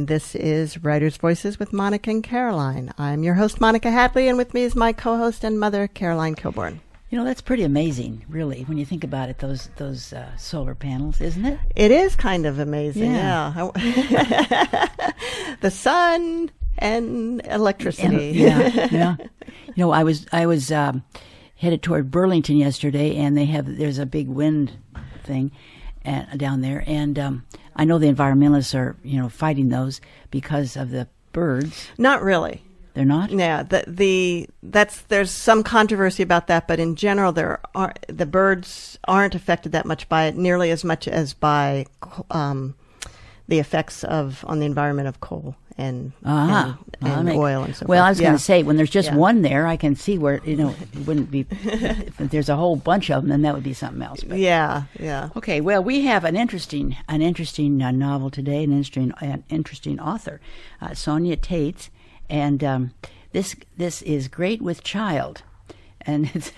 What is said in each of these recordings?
and this is Writer's Voices with Monica and Caroline. I'm your host, Monica Hadley, and with me is my co-host and mother, Caroline Kilborn. You know, that's pretty amazing, really, when you think about it, those solar panels, isn't it? It is kind of amazing, yeah. The sun and electricity. Yeah. You know, I was headed toward Burlington yesterday, and there's a big wind thing down there, and I know the environmentalists are, fighting those because of the birds. Not really. They're not? Yeah, there's some controversy about that, but in general, the birds aren't affected that much by it, nearly as much as by the effects on the environment of coal and oil and so forth. Well, I was going to say, when there's just one there, I can see where it wouldn't be. If there's a whole bunch of them, then that would be something else. But. Yeah. Okay, well, we have an interesting novel today, an interesting author, Sonia Taitz. And this is Great with Child, and it's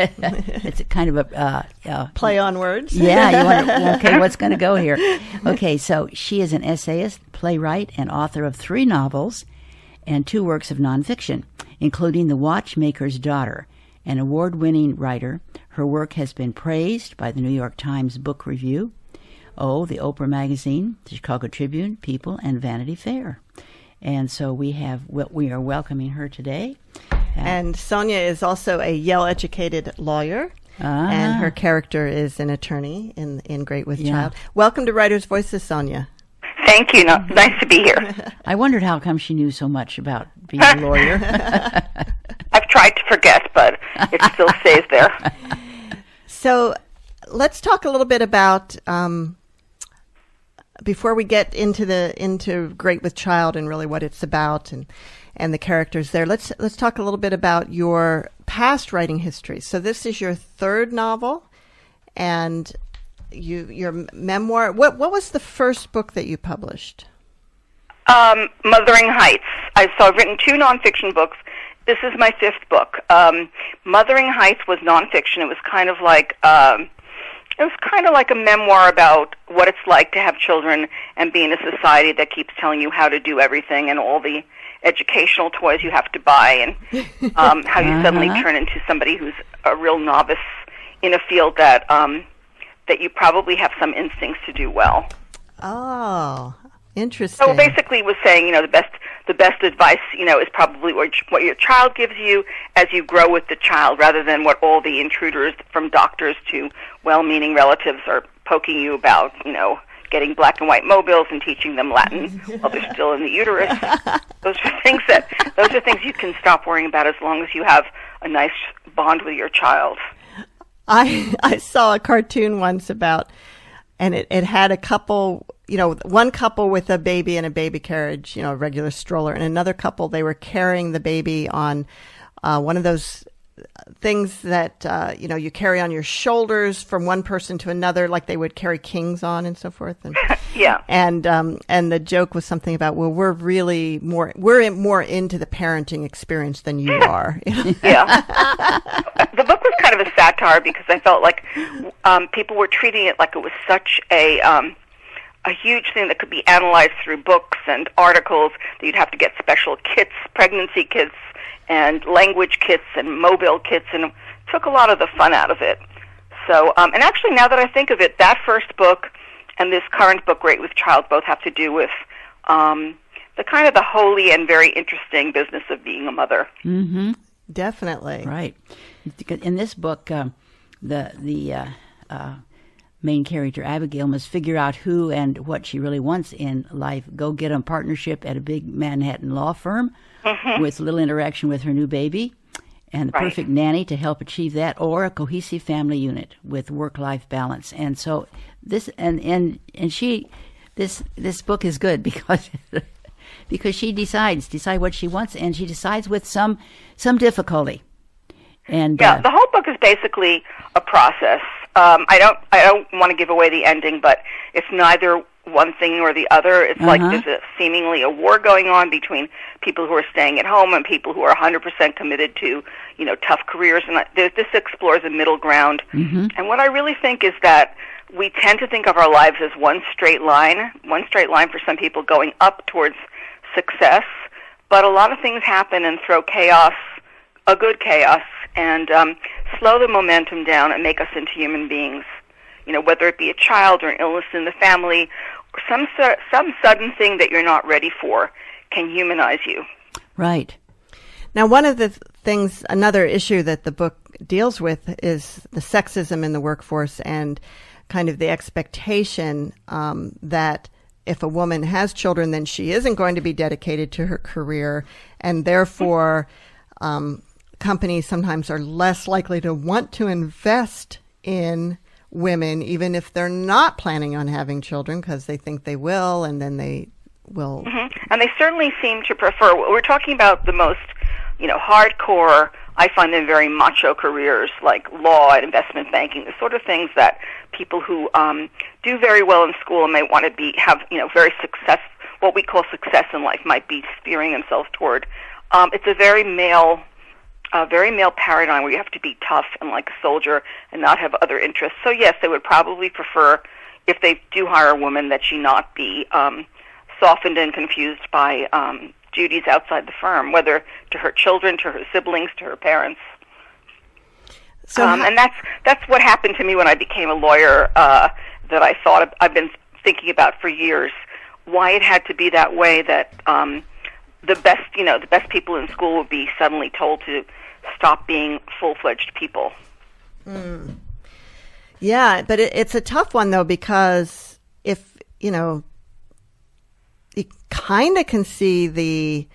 a kind of a play on words. Yeah, you wonder, okay, what's going to go here? Okay, so she is an essayist, playwright, and author of 3 novels and 2 works of nonfiction, including The Watchmaker's Daughter. An award-winning writer, her work has been praised by the New York Times Book Review, the Oprah Magazine, the Chicago Tribune, People, and Vanity Fair. And so we are welcoming her today. And Sonia is also a Yale-educated lawyer, and her character is an attorney in Great with Child. Welcome to Writer's Voices, Sonia. Thank you. Nice to be here. I wondered how come she knew so much about being a lawyer. I've tried to forget, but it still stays there. So let's talk a little bit about... before we get into Great with Child and really what it's about and the characters there, let's talk a little bit about your past writing history. So this is your 3rd novel, and your memoir. What was the first book that you published? Mothering Heights. I've written 2 nonfiction books. This is my 5th book. Mothering Heights was nonfiction. It was kind of like. It was kind of like a memoir about what it's like to have children and be in a society that keeps telling you how to do everything and all the educational toys you have to buy, and how you suddenly turn into somebody who's a real novice in a field that you probably have some instincts to do well. Oh, interesting. So basically it was saying, the best advice, is probably what your child gives you as you grow with the child, rather than what all the intruders from doctors to well-meaning relatives are poking you about, getting black and white mobiles and teaching them Latin while they're still in the uterus. Those are things you can stop worrying about as long as you have a nice bond with your child. I saw a cartoon once about, and it had a couple, one couple with a baby in a baby carriage, a regular stroller, and another couple, they were carrying the baby on one of those things that, you carry on your shoulders from one person to another, like they would carry kings on and so forth. And, yeah. And the joke was something about, well, we're more into the parenting experience than you are. Yeah. The book was kind of a satire because I felt like people were treating it like it was such a huge thing that could be analyzed through books and articles, that you'd have to get special kits, pregnancy kits, and language kits and mobile kits, and it took a lot of the fun out of it. So, and actually, now that I think of it, that first book and this current book, Great with Child, both have to do with the kind of the holy and very interesting business of being a mother. Mm-hmm. Definitely. Right. In this book, the main character, Abigail, must figure out who and what she really wants in life, go get a partnership at a big Manhattan law firm with little interaction with her new baby, and the perfect nanny to help achieve that, or a cohesive family unit with work-life balance. And so this this book is good because she decides what she wants, and she decides with some difficulty. And the whole book is basically a process. I don't want to give away the ending, but it's neither one thing or the other. It's like there's seemingly a war going on between people who are staying at home and people who are 100% committed to, tough careers. And this explores a middle ground. Mm-hmm. And what I really think is that we tend to think of our lives as one straight line for some people going up towards success, but a lot of things happen and throw chaos, a good chaos, and slow the momentum down and make us into human beings. Whether it be a child or an illness in the family, or some sudden thing that you're not ready for can humanize you. Right. Now, one of the things, another issue that the book deals with is the sexism in the workforce and kind of the expectation that if a woman has children, then she isn't going to be dedicated to her career, and therefore companies sometimes are less likely to want to invest in women, even if they're not planning on having children, because they think they will, and then they will. And they certainly seem to prefer, we're talking about the most, hardcore, I find them very macho careers like law and investment banking, the sort of things that people who do very well in school and may want to have very what we call success in life might be steering themselves toward. It's a very male paradigm where you have to be tough and like a soldier and not have other interests. So yes, they would probably prefer, if they do hire a woman, that she not be softened and confused by duties outside the firm, whether to her children, to her siblings, to her parents. So, and that's what happened to me when I became a lawyer. That I thought I've been thinking about for years. Why it had to be that way. That the best people in school would be suddenly told to stop being full-fledged people. Yeah, but it's a tough one though, because if you kind of can see the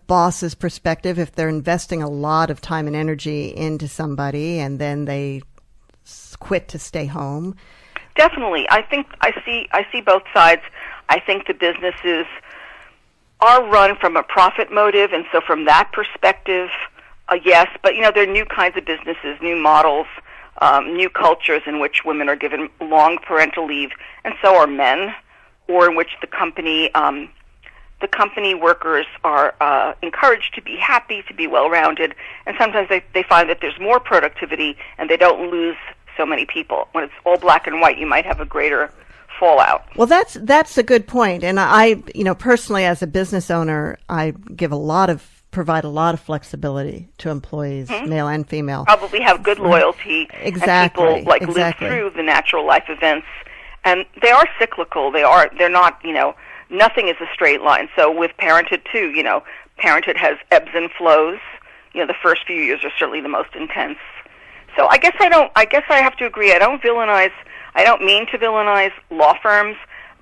boss's perspective if they're investing a lot of time and energy into somebody and then they quit to stay home. Definitely. I think I see both sides. I think the businesses are run from a profit motive, and so from that perspective, yes, but there are new kinds of businesses, new models, new cultures in which women are given long parental leave, and so are men, or in which the company workers are encouraged to be happy, to be well-rounded, and sometimes they find that there's more productivity and they don't lose so many people. When it's all black and white, you might have a greater fallout. Well, that's a good point. And I, personally as a business owner, I provide a lot of flexibility to employees, male and female. Probably have good loyalty. Exactly. And people live through the natural life events. And they are cyclical. They're not, nothing is a straight line. So with parenthood too, parenthood has ebbs and flows. The first few years are certainly the most intense. So I guess I have to agree. I don't mean to villainize law firms,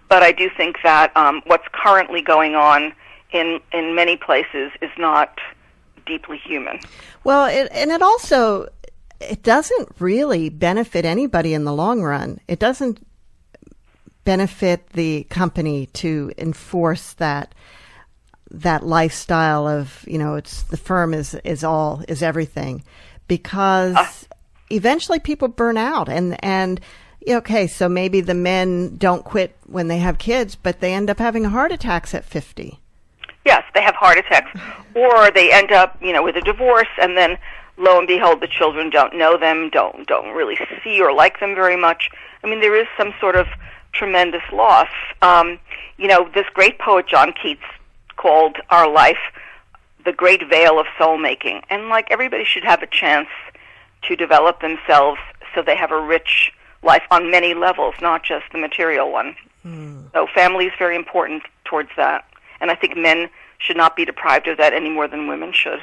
but I do think that what's currently going on in many places is not deeply human. Well, it doesn't really benefit anybody in the long run. It doesn't benefit the company to enforce that lifestyle of, it's the firm is everything, because eventually people burn out and okay, so maybe the men don't quit when they have kids, but they end up having heart attacks at 50. Yes, they have heart attacks, or they end up, with a divorce, and then lo and behold, the children don't know them, don't really see or like them very much. I mean, there is some sort of tremendous loss. This great poet John Keats called our life the great veil of soul making, and everybody should have a chance to develop themselves so they have a rich life on many levels, not just the material one. So family is very important towards that. And I think men should not be deprived of that any more than women should.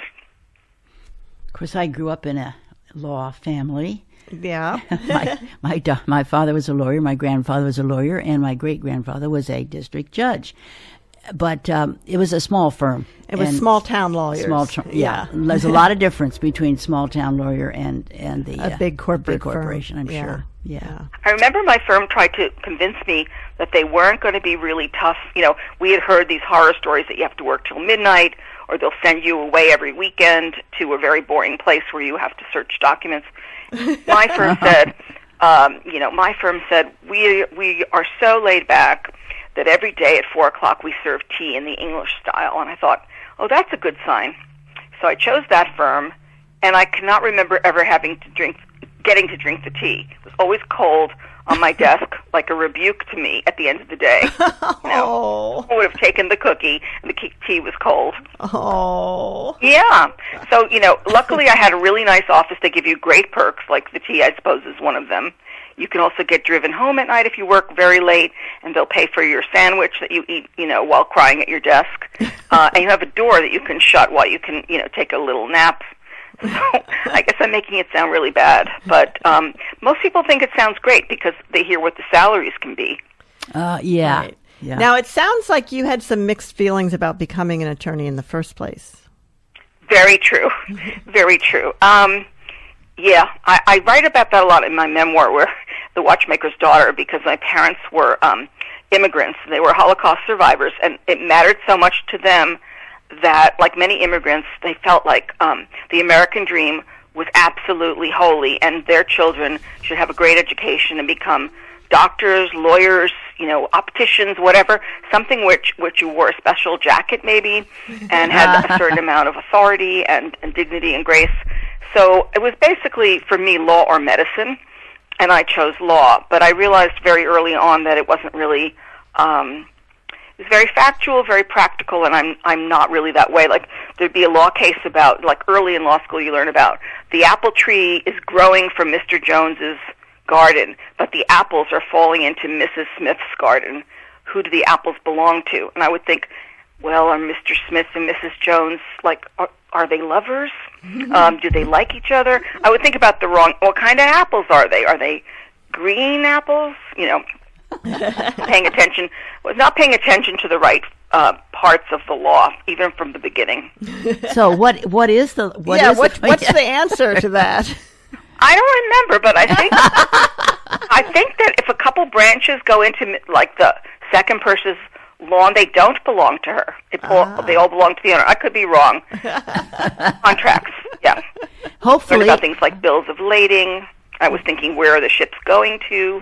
Of course, I grew up in a law family. Yeah. My father was a lawyer, my grandfather was a lawyer, and my great-grandfather was a district judge. But it was a small firm. It was small-town lawyers. Yeah. There's a lot of difference between small-town lawyer and the big corporation, I'm sure. Yeah. I remember my firm tried to convince me that they weren't going to be really tough. We had heard these horror stories that you have to work till midnight, or they'll send you away every weekend to a very boring place where you have to search documents. My firm said, we are so laid back that every day at 4 o'clock we serve tea in the English style. And I thought, that's a good sign. So I chose that firm, and I cannot remember ever getting to drink the tea. It was always cold on my desk like a rebuke to me at the end of the day. Oh. I would have taken the cookie, and the tea was cold. Oh. Yeah. So, luckily I had a really nice office. They give you great perks, like the tea, I suppose, is one of them. You can also get driven home at night if you work very late, and they'll pay for your sandwich that you eat, while crying at your desk. And you have a door that you can shut while you can, take a little nap. So I guess I'm making it sound really bad. But most people think it sounds great because they hear what the salaries can be. Yeah. Right. Yeah. Now, it sounds like you had some mixed feelings about becoming an attorney in the first place. Very true. Very true. Yeah, I write about that a lot in my memoir, where The Watchmaker's Daughter, because my parents were immigrants. They were Holocaust survivors, and it mattered so much to them that, like many immigrants, they felt like the American dream was absolutely holy, and their children should have a great education and become doctors, lawyers, opticians, whatever, something which you wore a special jacket maybe, and had a certain amount of authority and dignity and grace. So it was basically, for me, law or medicine, and I chose law. But I realized very early on that it wasn't really, it was very factual, very practical, and I'm not really that way. Like, there'd be a law case about, like early in law school you learn about, the apple tree is growing from Mr. Jones's garden, but the apples are falling into Mrs. Smith's garden. Who do the apples belong to? And I would think, well, are Mr. Smith and Mrs. Jones, like, are they lovers? Do they like each other? I would think about what kind of apples are they? Are they green apples? Paying attention, was not paying attention to the right parts of the law, even from the beginning. So what is the, what's the answer to that? I don't remember, but I think that if a couple branches go into, like, the second person's lawn, they don't belong to her. They all belong to the owner. I could be wrong. Contracts, yeah. Hopefully. Learned about things like bills of lading. I was thinking, where are the ships going to?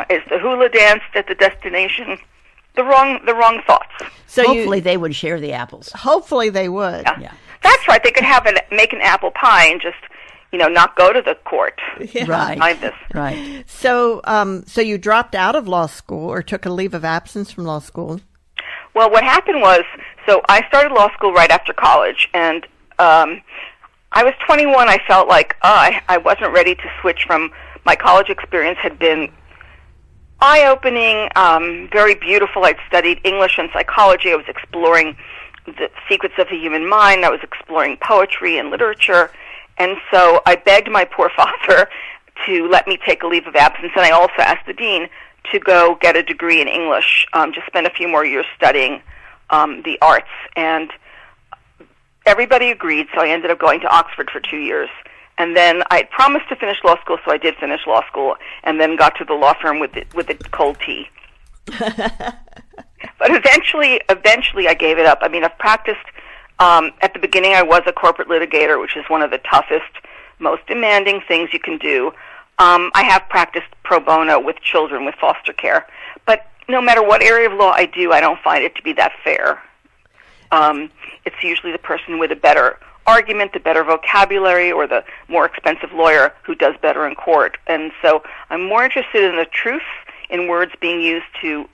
Is the hula danced at the destination? The wrong thoughts. So hopefully they would share the apples. Hopefully they would. Yeah. That's right. They could make an apple pie and just, not go to the court. Yeah. Right. This. Right. So, so you dropped out of law school or took a leave of absence from law school? Well, what happened was, so I started law school right after college, and I was 21. I felt like I wasn't ready to switch from, my college experience had been eye-opening, very beautiful. I'd studied English and psychology. I was exploring the secrets of the human mind. I was exploring poetry and literature. And so I begged my poor father to let me take a leave of absence, and I also asked the dean to go get a degree in English, just spend a few more years studying the arts. And everybody agreed, so I ended up going to Oxford for 2 years. And then I had promised to finish law school, so I did finish law school, and then got to the law firm with the cold tea. But eventually I gave it up. I mean, I've practiced. At the beginning, I was a corporate litigator, which is one of the toughest, most demanding things you can do. I have practiced pro bono with children with foster care. But no matter what area of law I do, I don't find it to be that fair. It's usually the person with a better argument, the better vocabulary, or the more expensive lawyer who does better in court. And so I'm more interested in the truth, in words being used to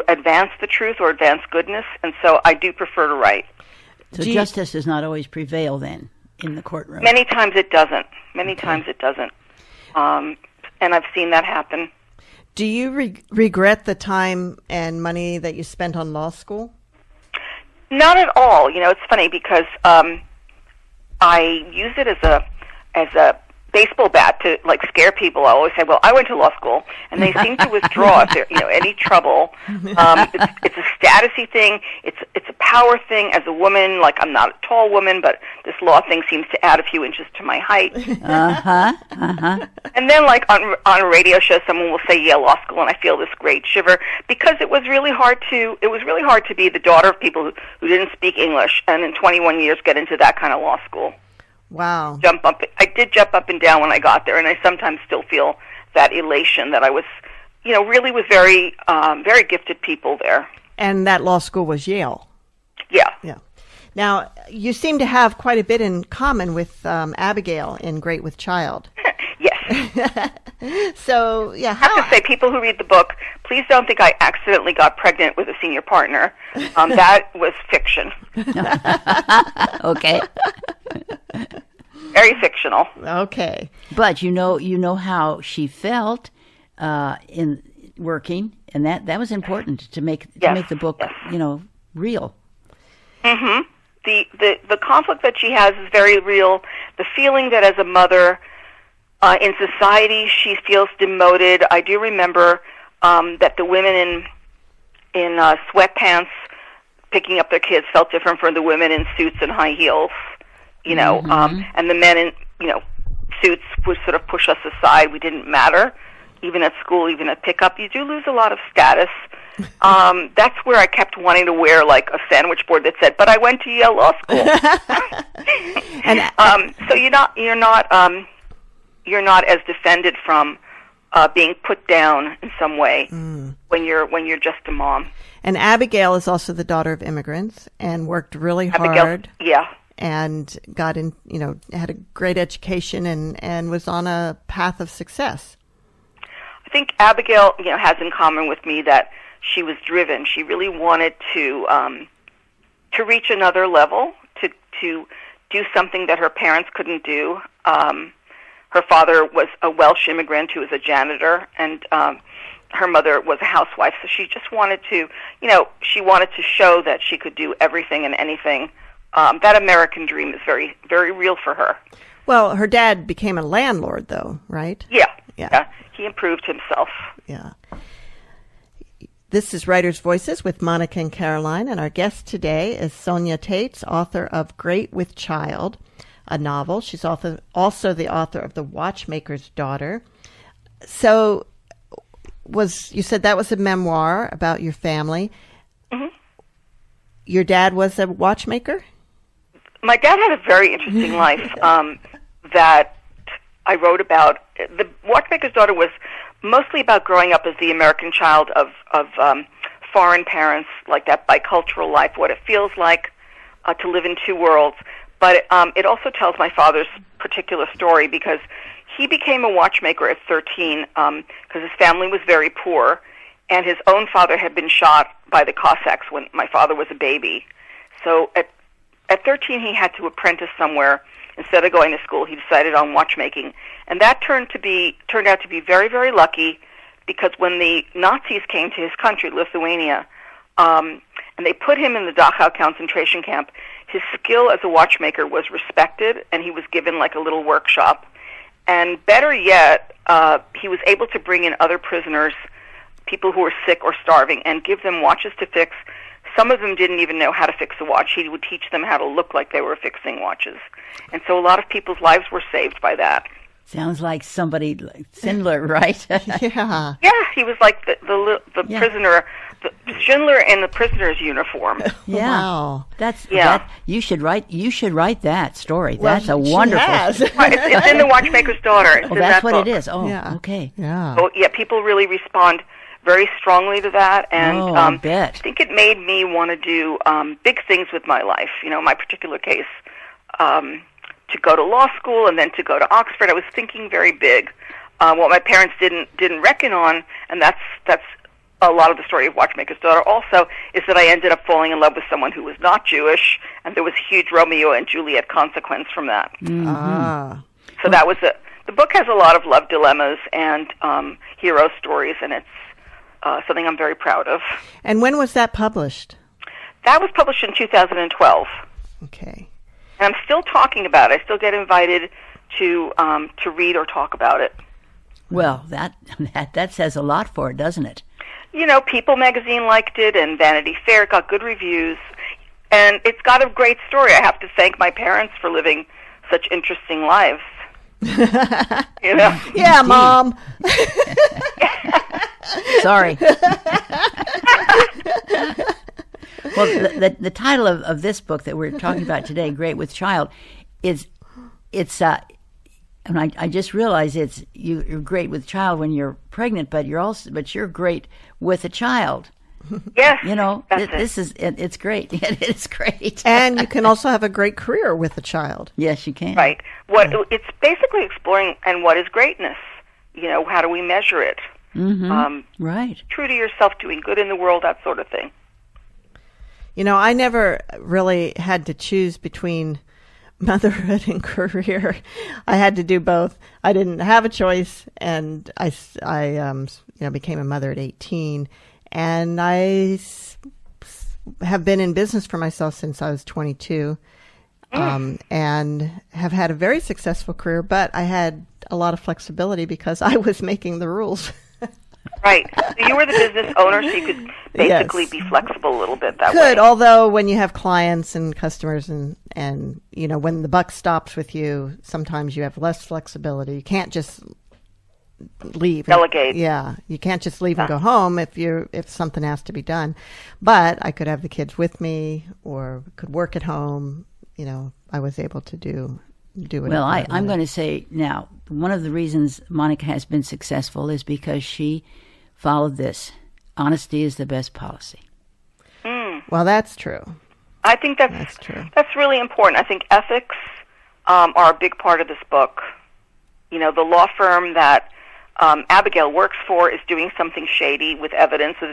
advance the truth or advance goodness, and so I do prefer to write. So justice does not always prevail then in the courtroom? Many times it doesn't. And I've seen that happen. Do you regret the time and money that you spent on law school? Not at all. It's funny because I use it as a baseball bat to, like, scare people. I always say, well, I went to law school, and they seem to withdraw if they're, any trouble. It's a statusy thing. It's a power thing. As a woman, like, I'm not a tall woman, but this law thing seems to add a few inches to my height. And then, like, on a radio show, someone will say Yale Law School, and I feel this great shiver because it was really hard to be the daughter of people who didn't speak English, and in 21 years get into that kind of law school. Wow. I did jump up and down when I got there, and I sometimes still feel that elation that I was, really with very, very gifted people there. And that law school was Yale. Yeah. Yeah. Now, you seem to have quite a bit in common with Abigail in Great with Child. Yes. So, yeah, I have to say, people who read the book, please don't think I accidentally got pregnant with a senior partner. That was fiction. Okay. Very fictional. Okay. But you know how she felt in working, and that was important to make the book, real. Mm-hmm. The conflict that she has is very real. The feeling that as a mother in society she feels demoted. I do remember that the women in sweatpants picking up their kids felt different from the women in suits and high heels. And the men in suits would sort of push us aside. We didn't matter, even at school, even at pickup. You do lose a lot of status. That's where I kept wanting to wear like a sandwich board that said, "But I went to Yale Law School." So you're not as defended from being put down in some way when you're just a mom. And Abigail is also the daughter of immigrants and worked really hard. Yeah. And got in, had a great education and was on a path of success. I think Abigail, has in common with me that she was driven. She really wanted to reach another level, to do something that her parents couldn't do. Her father was a Welsh immigrant who was a janitor, and her mother was a housewife. So she just wanted to, she wanted to show that she could do everything and anything. That American dream is very, very real for her. Well, her dad became a landlord, though, right? Yeah. He improved himself. Yeah. This is Writers' Voices with Monica and Caroline, and our guest today is Sonia Taitz, author of Great with Child, a novel. She's also the author of The Watchmaker's Daughter. So, you said that was a memoir about your family. Mm-hmm. Your dad was a watchmaker? My dad had a very interesting life that I wrote about. The Watchmaker's Daughter was mostly about growing up as the American child of foreign parents, like that bicultural life, what it feels like to live in two worlds. But it also tells my father's particular story because he became a watchmaker at 13 because his family was very poor, and his own father had been shot by the Cossacks when my father was a baby. So at 13, he had to apprentice somewhere. Instead of going to school, he decided on watchmaking. And that turned out to be very, very lucky because when the Nazis came to his country, Lithuania, and they put him in the Dachau concentration camp, his skill as a watchmaker was respected, and he was given like a little workshop. And better yet, he was able to bring in other prisoners, people who were sick or starving, and give them watches to fix. Some of them didn't even know how to fix a watch. He would teach them how to look like they were fixing watches. And so a lot of people's lives were saved by that. Sounds like somebody like Schindler, right? Yeah. Yeah, he was like the prisoner, the Schindler in the prisoner's uniform. Yeah. Wow. You should write that story. Well, that's a wonderful story. It's in The Watchmaker's Daughter. Oh, that's what it is. Oh, yeah. Okay. Yeah. So, people really respond very strongly to that, and I bet. I think it made me want to do big things with my life. My particular case, to go to law school and then to go to Oxford. I was thinking very big. What my parents didn't reckon on, and that's a lot of the story of Watchmaker's Daughter also, is that I ended up falling in love with someone who was not Jewish, and there was huge Romeo and Juliet consequence from that. Mm-hmm. So that was the book has a lot of love dilemmas and hero stories, and it's something I'm very proud of. And when was that published? That was published in 2012. Okay. And I'm still talking about it. I still get invited to read or talk about it. Well, that says a lot for it, doesn't it? People magazine liked it, and Vanity Fair got good reviews. And it's got a great story. I have to thank my parents for living such interesting lives. Yeah, Mom. Sorry. Well, the title of this book that we're talking about today, Great with Child, and I just realized you're great with child when you're pregnant, but you're great with a child. Yes, You know, that's this is it's great. It's great. And you can also have a great career with a child. Yes, you can. right. It's basically exploring and what is greatness. You know, how do we measure it? Right. True to yourself, doing good in the world, that sort of thing. You know, I never really had to choose between motherhood and career. I had to do both. I didn't have a choice, and I became a mother at 18, and have been in business for myself since I was 22, and have had a very successful career, but I had a lot of flexibility because I was making the rules. Right. So you were the business owner, so you could basically Yes. be flexible a little bit that Could, way. although when you have clients and customers and you know, when the buck stops with you, sometimes you have less flexibility. You can't just leave. Delegate. Yeah. You can't just leave and go home if something has to be done. But I could have the kids with me or could work at home. You know, I was able to do it. Well, I'm going to say now, one of the reasons Monica has been successful is because she followed this. Honesty is the best policy. Well, that's true. I think That's true. That's really important. I think ethics are a big part of this book. You know, the law firm that Abigail works for is doing something shady with evidence. So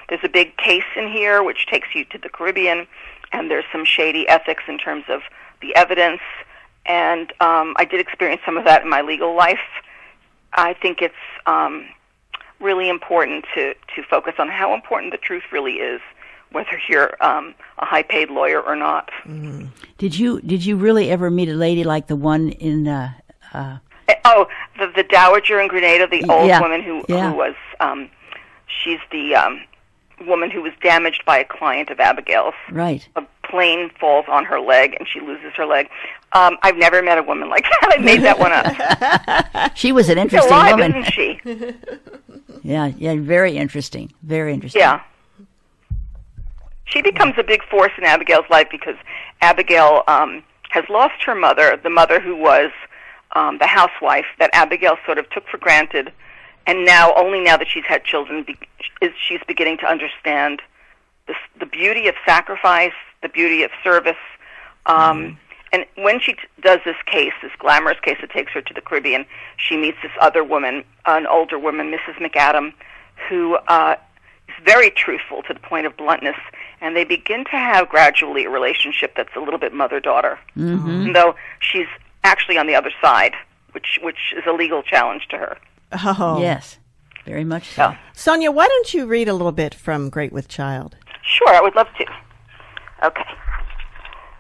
there's a big case in here which takes you to the Caribbean, and there's some shady ethics in terms of the evidence. And I did experience some of that in my legal life. I think it's really important to focus on how important the truth really is, whether you're a high-paid lawyer or not. Mm-hmm. Did you really ever meet a lady like the one in The Dowager in Grenada, the old woman who was, she's the woman who was damaged by a client of Abigail's. Right. A plane falls on her leg and she loses her leg. I've never met a woman like that. I made that one up. She was an She's interesting alive, woman. isn't she? Yeah, very interesting. Very interesting. Yeah. She becomes a big force in Abigail's life because Abigail has lost her mother, the mother who was the housewife that Abigail sort of took for granted, and only now that she's had children, she's beginning to understand the beauty of sacrifice, the beauty of service. And when she does this case, this glamorous case that takes her to the Caribbean, she meets this other woman, an older woman, Mrs. McAdam, who is very truthful to the point of bluntness, and they begin to have gradually a relationship that's a little bit mother-daughter, even though she's actually on the other side, which is a legal challenge to her. Oh. Yes, very much so. Yeah. Sonia, why don't you read a little bit from Great with Child? Sure, I would love to. Okay.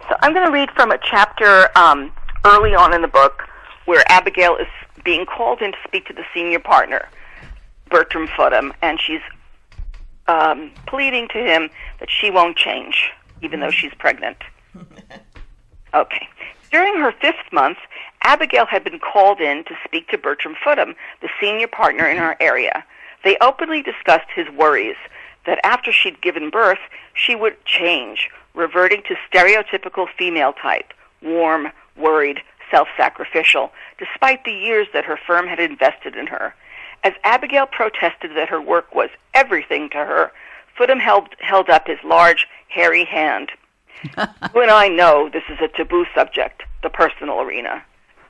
So I'm going to read from a chapter early on in the book where Abigail is being called in to speak to the senior partner, Bertram Footham, and she's pleading to him that she won't change, even though she's pregnant. Okay. During her 5th month, Abigail had been called in to speak to Bertram Footham, the senior partner in our area. They openly discussed his worries that after she'd given birth, she would change, reverting to stereotypical female type, warm, worried, self-sacrificial, despite the years that her firm had invested in her. As Abigail protested that her work was everything to her, Footham held up his large, hairy hand. You and I know this is a taboo subject, the personal arena.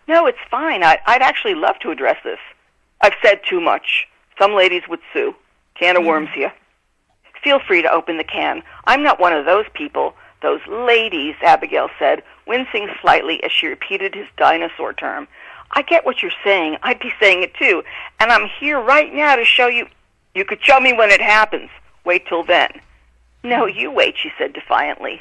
No, it's fine. I'd actually love to address this. I've said too much. Some ladies would sue. Can of worms here. Feel free to open the can. I'm not one of those people. Those ladies, Abigail said, wincing slightly as she repeated his dinosaur term. I get what you're saying. I'd be saying it too. And I'm here right now to show you. You could show me when it happens. Wait till then. No, you wait, she said defiantly.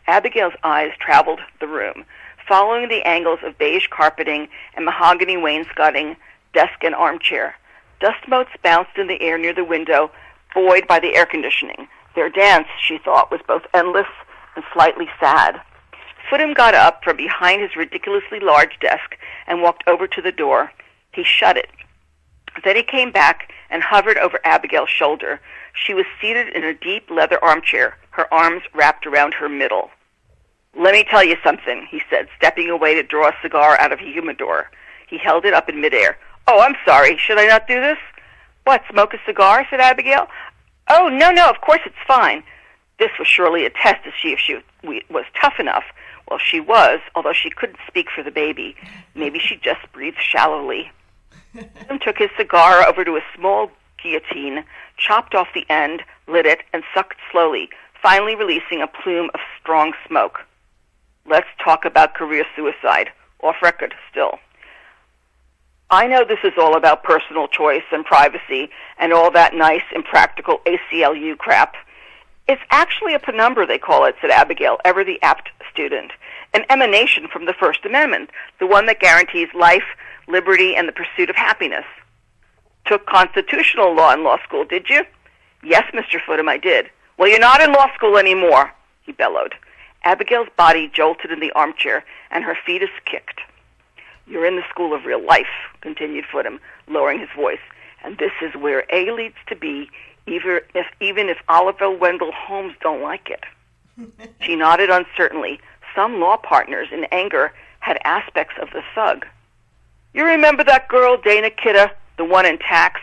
Abigail's eyes traveled the room, following the angles of beige carpeting and mahogany wainscoting, desk and armchair. Dust motes bounced in the air near the window, buoyed by the air conditioning. Their dance, she thought, was both endless and slightly sad. Footham got up from behind his ridiculously large desk and walked over to the door. He shut it. Then he came back and hovered over Abigail's shoulder. She was seated in a deep leather armchair, her arms wrapped around her middle. Let me tell you something, he said, stepping away to draw a cigar out of a humidor. He held it up in midair. Oh, I'm sorry. Should I not do this? What, smoke a cigar? Said Abigail. Oh, no, of course it's fine. This was surely a test to see if she was tough enough. Well, she was, although she couldn't speak for the baby. Maybe she just breathed shallowly. Adam took his cigar over to a small guillotine, chopped off the end, lit it, and sucked slowly, finally releasing a plume of strong smoke. Let's talk about career suicide. Off record, still. I know this is all about personal choice and privacy and all that nice, impractical ACLU crap. It's actually a penumbra, they call it, said Abigail, ever the apt student. An emanation from the First Amendment, the one that guarantees life, liberty, and the pursuit of happiness. Took constitutional law in law school, did you? Yes, Mr. Footham, I did. Well, you're not in law school anymore, he bellowed. Abigail's body jolted in the armchair, and her fetus kicked. You're in the school of real life, continued Footham, lowering his voice, and this is where A leads to B, even if Oliver Wendell Holmes don't like it. She nodded uncertainly. Some law partners, in anger, had aspects of the thug. You remember that girl, Dana Kidder, the one in tax?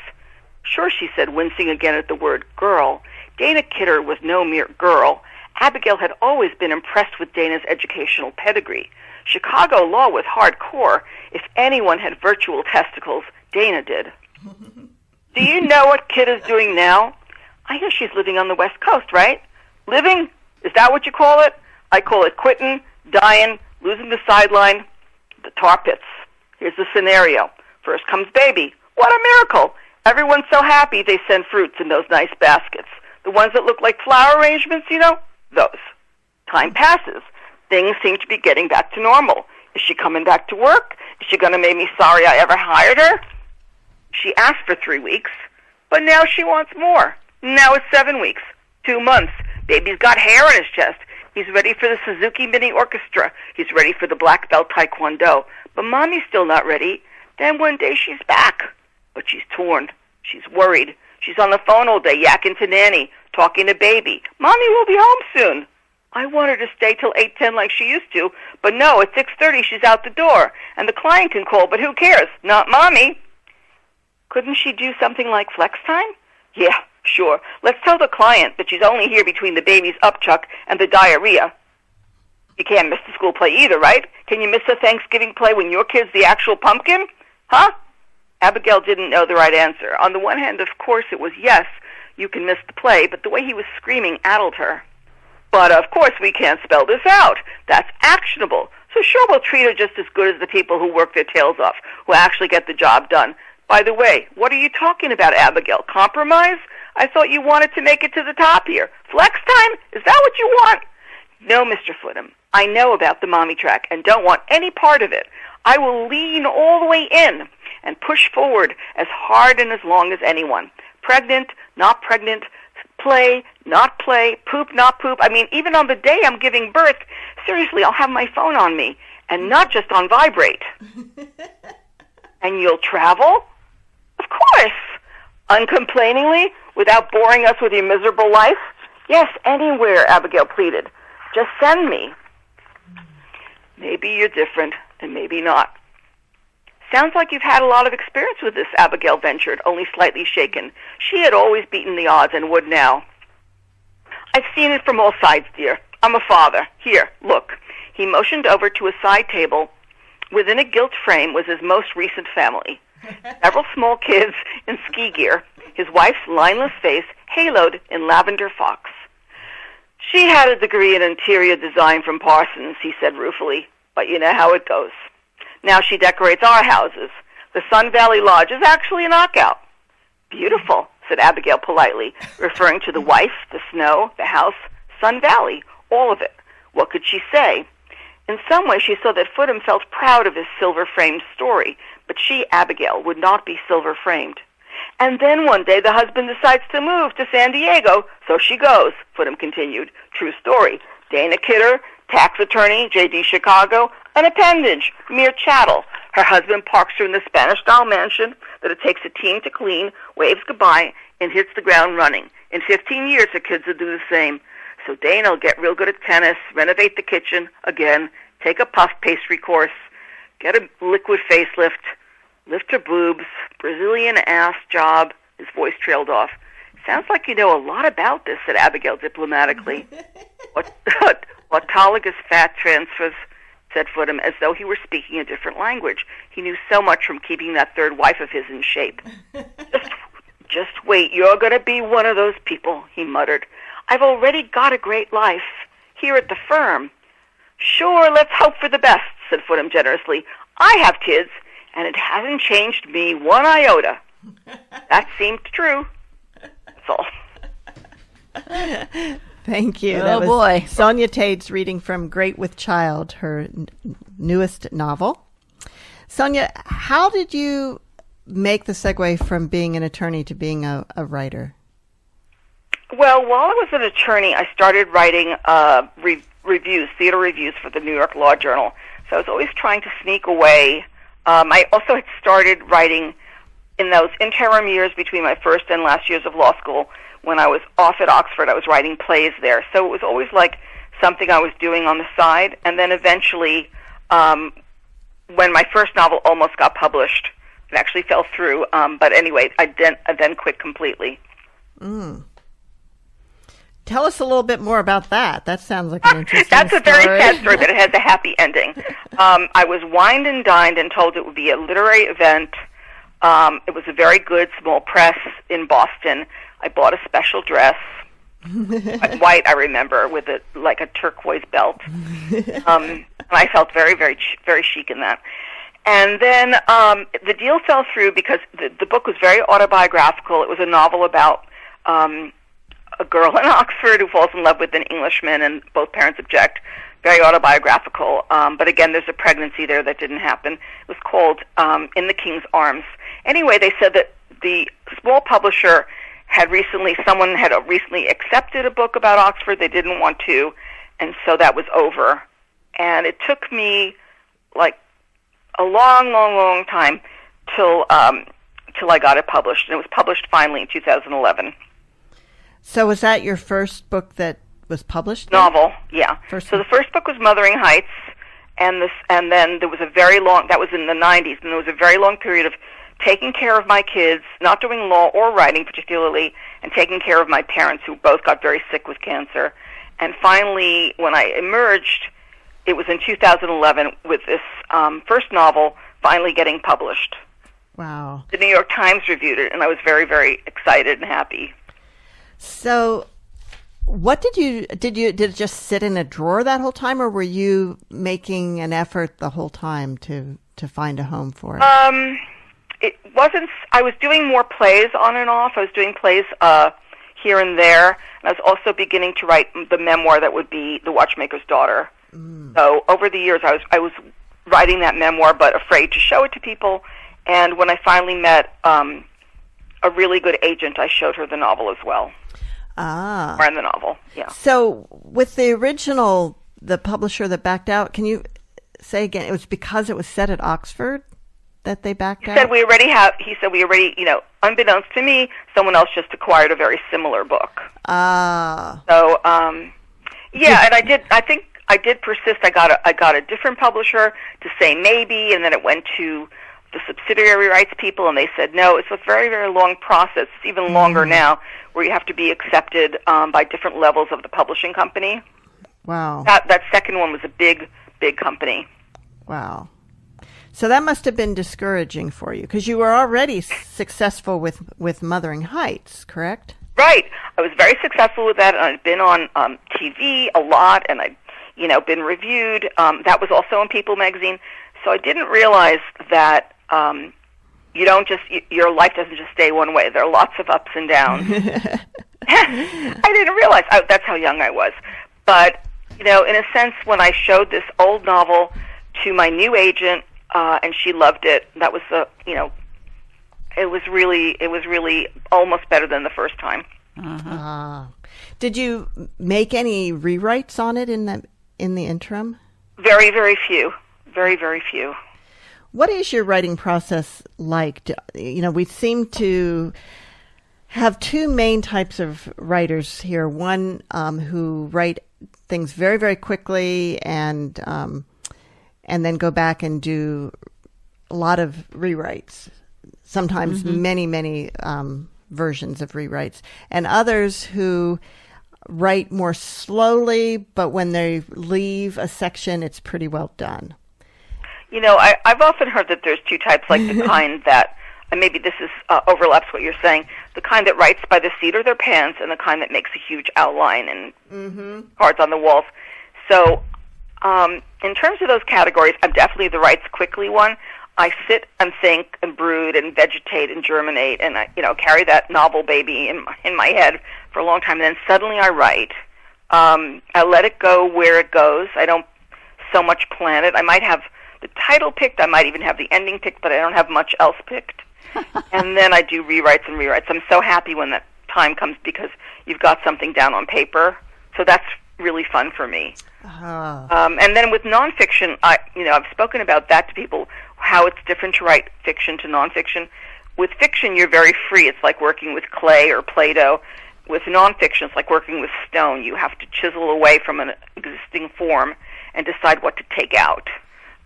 Sure, she said, wincing again at the word girl. Dana Kidder was no mere girl. Abigail had always been impressed with Dana's educational pedigree. Chicago law was hardcore. If anyone had virtual testicles, Dana did. Do you know what Kidder's doing now? I hear she's living on the West Coast, right? Living? Is that what you call it? I call it quitting, dying, losing the sideline, the tar pits. Here's the scenario. First comes baby. What a miracle! Everyone's so happy they send fruits in those nice baskets. The ones that look like flower arrangements, you know? Those. Time passes. Things seem to be getting back to normal. Is she coming back to work? Is she going to make me sorry I ever hired her? She asked for 3 weeks, but now she wants more. Now it's 7 weeks, 2 months. Baby's got hair on his chest. He's ready for the Suzuki Mini Orchestra. He's ready for the black belt Taekwondo. But Mommy's still not ready. Then one day she's back. But she's torn. She's worried. She's on the phone all day, yakking to Nanny, talking to Baby. Mommy will be home soon. I want her to stay till 8:10 like she used to, but no, at 6:30 she's out the door. And the client can call, but who cares? Not Mommy. Couldn't she do something like flex time? Yeah, sure. Let's tell the client that she's only here between the baby's upchuck and the diarrhea. You can't miss the school play either, right? Can you miss the Thanksgiving play when your kid's the actual pumpkin? Huh? Abigail didn't know the right answer. On the one hand, of course, it was yes, you can miss the play, but the way he was screaming addled her. But, of course, we can't spell this out. That's actionable. So sure, we'll treat her just as good as the people who work their tails off, who actually get the job done. By the way, what are you talking about, Abigail? Compromise? I thought you wanted to make it to the top here. Flex time? Is that what you want? No, Mr. Footham. I know about the mommy track and don't want any part of it. I will lean all the way in and push forward as hard and as long as anyone. Pregnant, not pregnant, play, not play, poop, not poop. I mean, even on the day I'm giving birth, seriously, I'll have my phone on me and not just on vibrate. And you'll travel? Of course. Uncomplainingly, without boring us with your miserable life? Yes, anywhere, Abigail pleaded. Just send me. Maybe you're different, and maybe not. Sounds like you've had a lot of experience with this, Abigail ventured, only slightly shaken. She had always beaten the odds and would now. I've seen it from all sides, dear. I'm a father. Here, look. He motioned over to a side table. Within a gilt frame was his most recent family. Several small kids in ski gear, his wife's lineless face haloed in lavender fox. She had a degree in interior design from Parsons, he said ruefully, but you know how it goes. Now she decorates our houses. The Sun Valley Lodge is actually a knockout. Beautiful, said Abigail politely, referring to the wife, the snow, the house, Sun Valley, all of it. What could she say? In some way she saw that Footham felt proud of his silver-framed story, but she, Abigail, would not be silver-framed. And then one day the husband decides to move to San Diego, so she goes, Footham continued. True story. Dana Kidder, tax attorney, J.D. Chicago, an appendage, mere chattel. Her husband parks her in the Spanish-style mansion that it takes a team to clean, waves goodbye, and hits the ground running. In 15 years, her kids will do the same. So Dana will get real good at tennis, renovate the kitchen, again, take a puff pastry course, get a liquid facelift, lift her boobs, Brazilian ass job, his voice trailed off, Sounds like you know a lot about this, said Abigail diplomatically. Autologous fat transfers, said Footham, as though he were speaking a different language. He knew so much from keeping that third wife of his in shape. Just wait, you're going to be one of those people, he muttered. I've already got a great life here at the firm. Sure, let's hope for the best, said Footham generously. I have kids, and it hasn't changed me one iota. That seemed true. That's all. Thank you. Oh, that was boy. Sonia Taitz reading from Great with Child, her newest novel. Sonia, how did you make the segue from being an attorney to being a writer? Well, while I was an attorney, I started writing reviews, theater reviews for the New York Law Journal. So I was always trying to sneak away. I also had started writing in those interim years between my first and last years of law school. When I was off at Oxford, I was writing plays there. So it was always like something I was doing on the side. And then eventually, when my first novel almost got published, it actually fell through. But anyway, I then quit completely. Tell us a little bit more about that. That sounds like an interesting That's a very story. sad story, but it has a happy ending. I was wined and dined and told it would be a literary event. It was a very good small press in Boston. I bought a special dress, white, I remember, with like a turquoise belt. And I felt very, very, very chic in that. And then the deal fell through because the book was very autobiographical. It was a novel about a girl in Oxford who falls in love with an Englishman, and both parents object. Very autobiographical. But again, there's a pregnancy there that didn't happen. It was called In the King's Arms. Anyway, they said that the small publisher someone had recently accepted a book about Oxford. They didn't want to, and so that was over. And it took me like a long, long, long time till I got it published. And it was published finally in 2011. So was that your first book that was published? Novel, yeah. So the first book was Mothering Heights, and then there was that was in the 90s, and there was a very long period of taking care of my kids, not doing law or writing particularly, and taking care of my parents who both got very sick with cancer. And finally, when I emerged, it was in 2011 with this first novel finally getting published. Wow. The New York Times reviewed it, and I was very, very excited and happy. So what did it just sit in a drawer that whole time, or were you making an effort the whole time to find a home for it? It wasn't. I was doing more plays on and off. I was doing plays here and there, and I was also beginning to write the memoir that would be The Watchmaker's Daughter. So over the years, I was writing that memoir, but afraid to show it to people. And when I finally met a really good agent, I showed her the novel as well. Ah. Or in the novel, yeah. So with the original, the publisher that backed out, can you say again, it was because it was set at Oxford that they backed out? He said we already, unbeknownst to me, someone else just acquired a very similar book. Ah. So, yeah, and I think I did persist. I got a different publisher to say maybe, and then it went to the subsidiary rights people, and they said no. It's a very, very long process. It's even longer now, where you have to be accepted by different levels of the publishing company. Wow. That second one was a big, big company. Wow. So that must have been discouraging for you, because you were already successful with Mothering Heights, correct? Right. I was very successful with that, and I'd been on TV a lot, and I'd been reviewed. That was also in People magazine. So I didn't realize that your life doesn't just stay one way. There are lots of ups and downs. I didn't realize. That's how young I was. But, in a sense, when I showed this old novel to my new agent, and she loved it, that was it was really almost better than the first time. Uh-huh. Did you make any rewrites on it in the interim? Very, very few. Very, very few. What is your writing process like? We seem to have two main types of writers here. One who write things very, very quickly and then go back and do a lot of rewrites. Sometimes many, many versions of rewrites, and others who write more slowly, but when they leave a section, it's pretty well done. You know, I've often heard that there's two types, like the kind that, and maybe this is overlaps what you're saying, the kind that writes by the seat of their pants and the kind that makes a huge outline and cards on the walls. So in terms of those categories, I'm definitely the writes quickly one. I sit and think and brood and vegetate and germinate, and I, carry that novel baby in my head for a long time. And then suddenly I write. I let it go where it goes. I don't so much plan it. I might have the title picked. I might even have the ending picked, but I don't have much else picked. And then I do rewrites and rewrites. I'm so happy when that time comes because you've got something down on paper. So that's really fun for me. And then with nonfiction, I've spoken about that to people, how it's different to write fiction to nonfiction. With fiction, you're very free. It's like working with clay or Play-Doh. With nonfiction, it's like working with stone. You have to chisel away from an existing form and decide what to take out.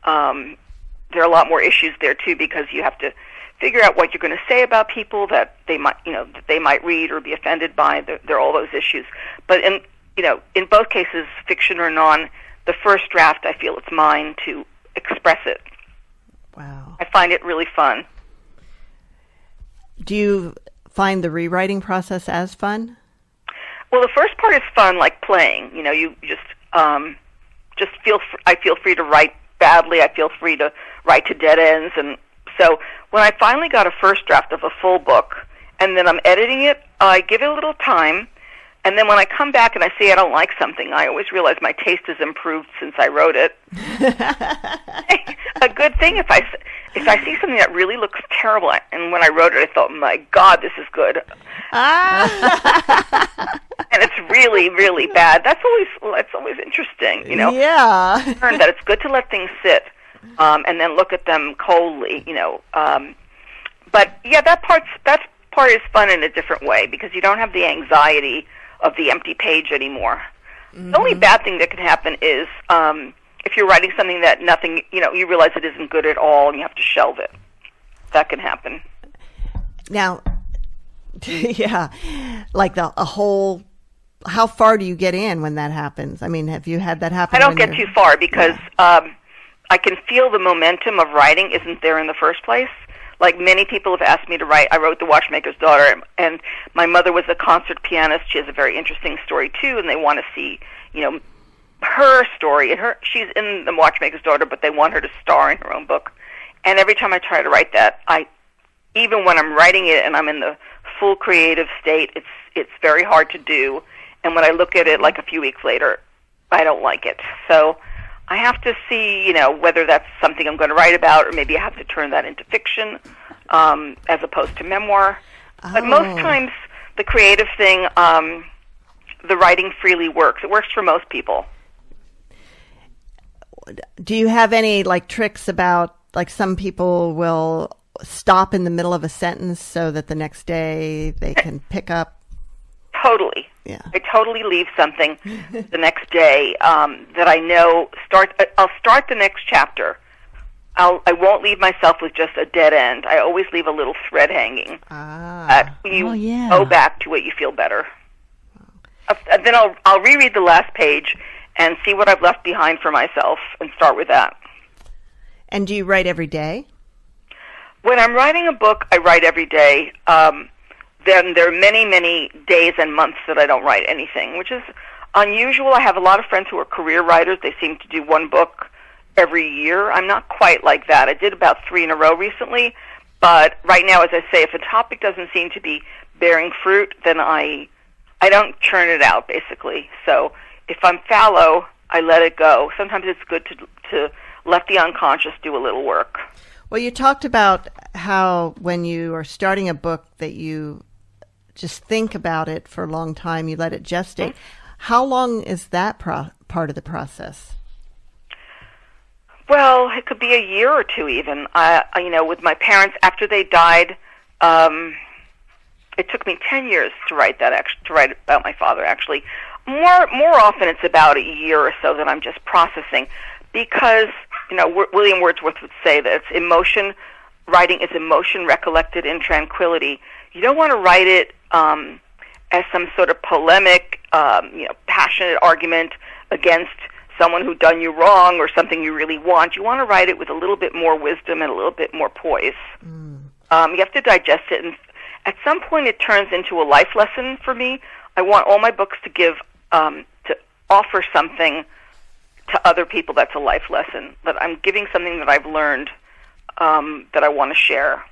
There are a lot more issues there too, because you have to figure out what you're going to say about people that they might read or be offended by. There are all those issues. But in both cases, fiction or non, the first draft, I feel it's mine to express it. Wow. I find it really fun. Do you find the rewriting process as fun? Well, the first part is fun, like playing. You just I feel free to write badly. I feel free to write to dead ends. And so when I finally got a first draft of a full book, and then I'm editing it, I give it a little time. And then when I come back and I say I don't like something, I always realize my taste has improved since I wrote it. A good thing if I see something that really looks terrible, and when I wrote it I thought, my God, this is good. And it's really, really bad. That's always interesting, Yeah. I learned that it's good to let things sit, and then look at them coldly, But yeah, that part is fun in a different way because you don't have the anxiety of the empty page anymore. The only bad thing that can happen is if you're writing something that you realize it isn't good at all and you have to shelve it. That can happen. Now, yeah, like how far do you get in when that happens? I mean, have you had that happen? I don't get too far because I can feel the momentum of writing isn't there in the first place. Like many people have asked me to write. I wrote The Watchmaker's Daughter, and my mother was a concert pianist. She has a very interesting story too, and they want to see, her story. And she's in The Watchmaker's Daughter, but they want her to star in her own book. And every time I try to write that, even when I'm writing it and I'm in the full creative state, it's very hard to do. And when I look at it like a few weeks later, I don't like it. So I have to see, whether that's something I'm going to write about, or maybe I have to turn that into fiction as opposed to memoir. Oh. But most times, the creative thing, the writing freely works. It works for most people. Do you have any tricks about some people will stop in the middle of a sentence so that the next day they can pick up? Totally. Yeah. I totally leave something the next day that I know I'll start the next chapter. I won't leave myself with just a dead end. I always leave a little thread hanging. When you go back to it, you feel better. Then I'll reread the last page and see what I've left behind for myself and start with that. And do you write every day? When I'm writing a book, I write every day. Then there are many, many days and months that I don't write anything, which is unusual. I have a lot of friends who are career writers. They seem to do one book every year. I'm not quite like that. I did about 3 in a row recently, but right now, as I say, if a topic doesn't seem to be bearing fruit, then I don't churn it out, basically. So if I'm fallow, I let it go. Sometimes it's good to let the unconscious do a little work. Well, you talked about how when you are starting a book that you just think about it for a long time, you let it gestate. Mm-hmm. How long is that part of the process? Well, it could be a year or two even. With my parents, after they died, it took me 10 years to write to write about my father, actually. More often it's about a year or so that I'm just processing because, William Wordsworth would say that it's emotion writing is emotion recollected in tranquility. You don't want to write it as some sort of polemic, passionate argument against someone who done you wrong or something you really want. You want to write it with a little bit more wisdom and a little bit more poise. You have to digest it, and at some point it turns into a life lesson for me. I want all my books to give, to offer something to other people that's a life lesson, that I'm giving something that I've learned that I want to share.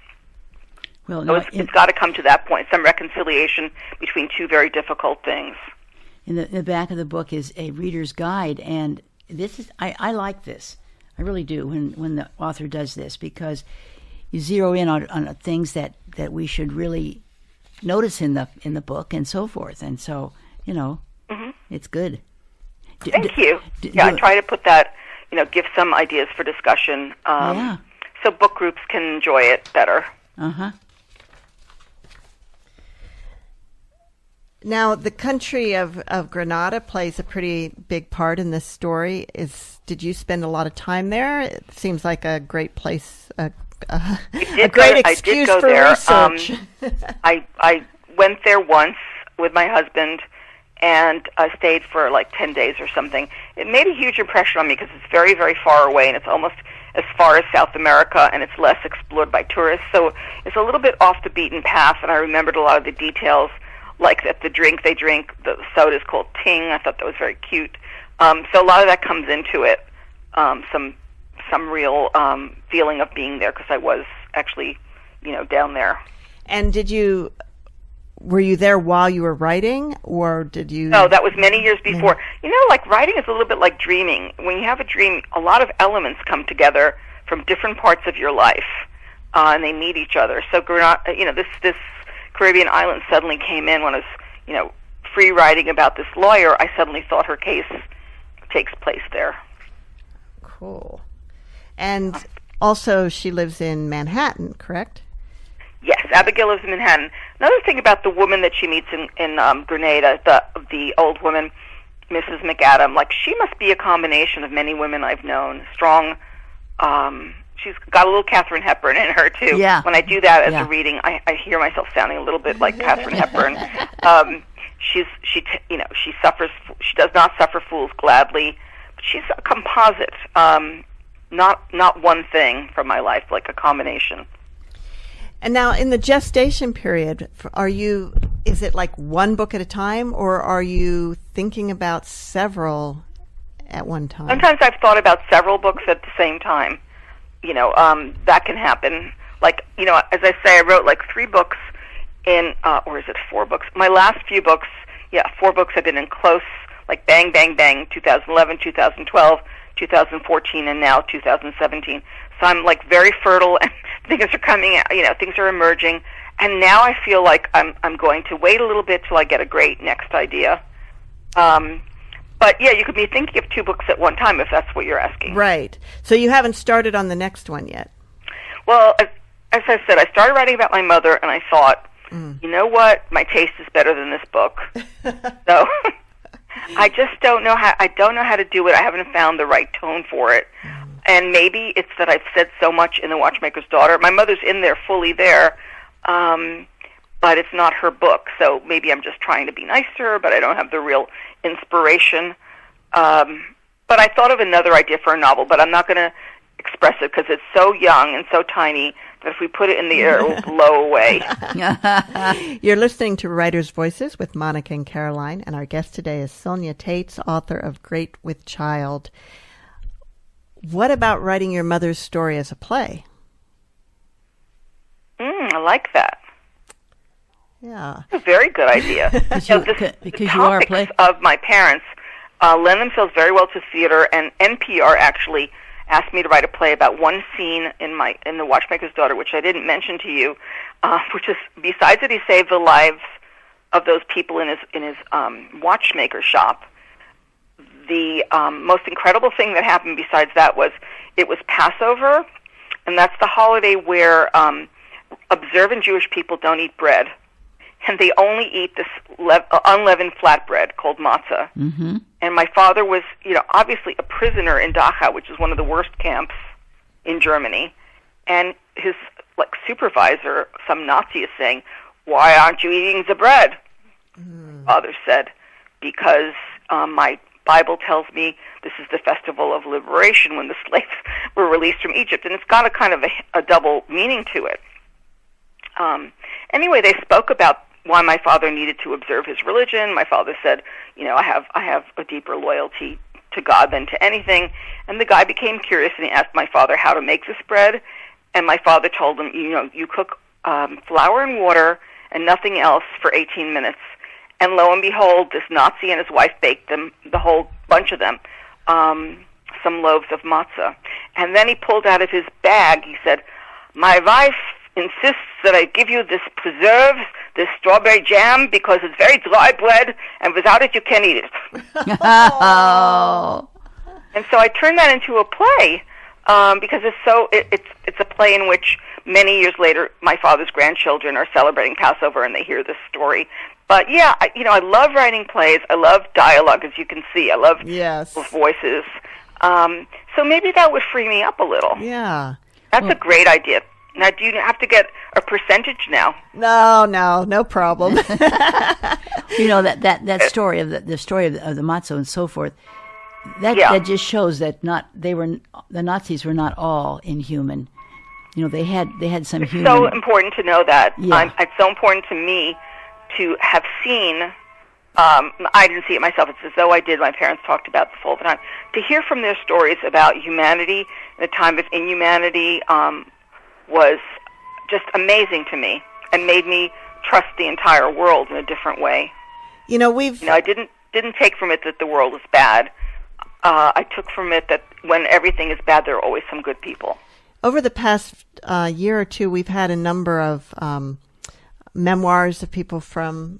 Well, so it's got to come to that point, some reconciliation between two very difficult things. In the back of the book is a reader's guide, and this is I like this. I really do when the author does this, because you zero in on things that we should really notice in the book and so forth. And so, it's good. Thank you. I try to put that, give some ideas for discussion so book groups can enjoy it better. Uh-huh. Now, the country of Grenada plays a pretty big part in this story. Did you spend a lot of time there? It seems like a great place, a great excuse for research. I went there once with my husband, and I stayed for like 10 days or something. It made a huge impression on me because it's very, very far away, and it's almost as far as South America, and it's less explored by tourists. So it's a little bit off the beaten path, and I remembered a lot of the details, like that the drink they drink, the soda is called Ting. I thought that was very cute. So a lot of that comes into it, some real feeling of being there, because I was actually, down there. And were you there while you were writing, or did you? No, that was many years before. Like writing is a little bit like dreaming. When you have a dream, a lot of elements come together from different parts of your life, and they meet each other. So, this Caribbean island suddenly came in when I was, free writing about this lawyer. I suddenly thought her case takes place there. Cool. And also, she lives in Manhattan, correct? Yes, Abigail lives in Manhattan. Another thing about the woman that she meets in Grenada, the old woman, Mrs. McAdam, like, she must be a combination of many women I've known. Strong. She's got a little Katharine Hepburn in her too. Yeah. When I do that as a reading, I hear myself sounding a little bit like Katharine Hepburn. She suffers. She does not suffer fools gladly. But she's a composite. Not one thing from my life, like a combination. And now, in the gestation period, is it like one book at a time, or are you thinking about several at one time? Sometimes I've thought about several books at the same time. That can happen. Like, as I say, I wrote like 3 books or is it 4 books? My last few books, 4 books have been in close, like bang, bang, bang, 2011, 2012, 2014, and now 2017. So I'm like very fertile, and things are coming out, things are emerging. And now I feel like I'm going to wait a little bit till I get a great next idea. But yeah, you could be thinking of 2 books at one time if that's what you're asking. Right. So you haven't started on the next one yet. Well, as I said, I started writing about my mother, and I thought, you know what? My taste is better than this book. So I just don't know how. I don't know how to do it. I haven't found the right tone for it. And maybe it's that I've said so much in The Watchmaker's Daughter. My mother's in there, fully there, but it's not her book. So maybe I'm just trying to be nice to her, but I don't have the real inspiration. But I thought of another idea for a novel, but I'm not going to express it because it's so young and so tiny that if we put it in the air, it will blow away. You're listening to Writers' Voices with Monica and Caroline, and our guest today is Sonia Taitz, author of Great with Child. What about writing your mother's story as a play? I like that. Yeah. It's a very good idea. because you are a play of my parents lend themselves very well to theater, and NPR actually asked me to write a play about one scene in The Watchmaker's Daughter, which I didn't mention to you, which is, besides that he saved the lives of those people in his watchmaker shop, the most incredible thing that happened besides that was it was Passover, and that's the holiday where observant Jewish people don't eat bread, and they only eat this unleavened flatbread called matzah. Mm-hmm. And my father was, obviously a prisoner in Dachau, which is one of the worst camps in Germany, and his supervisor, some Nazi, is saying, "Why aren't you eating the bread?" Father said, "Because my Bible tells me this is the festival of liberation when the slaves were released from Egypt," and it's got a kind of a double meaning to it. Anyway, they spoke about why my father needed to observe his religion. My father said, I have a deeper loyalty to God than to anything. And the guy became curious, and he asked my father how to make this bread. And my father told him, you cook flour and water and nothing else for 18 minutes. And lo and behold, this Nazi and his wife baked them, the whole bunch of them, some loaves of matzah. And then he pulled out of his bag, he said, "My wife insists that I give you this preserves, this strawberry jam, because it's very dry bread, and without it you can't eat it." Oh. And so I turned that into a play, because it's a play in which many years later my father's grandchildren are celebrating Passover and they hear this story. But yeah, I love writing plays. I love dialogue, as you can see. I love voices. So maybe that would free me up a little. Yeah. That's a great idea. Now, do you have to get a percentage now? No problem. that story of the story of the matzo and so forth. That just shows that the Nazis were not all inhuman. They had some human. It's so important to know that. Yeah. It's so important to me to have seen. I didn't see it myself. It's as though I did. My parents talked about this all the time. To hear from their stories about humanity in a time of inhumanity was just amazing to me and made me trust the entire world in a different way. I didn't take from it that the world is bad. I took from it that when everything is bad, there are always some good people. Over the past year or two, we've had a number of memoirs of people from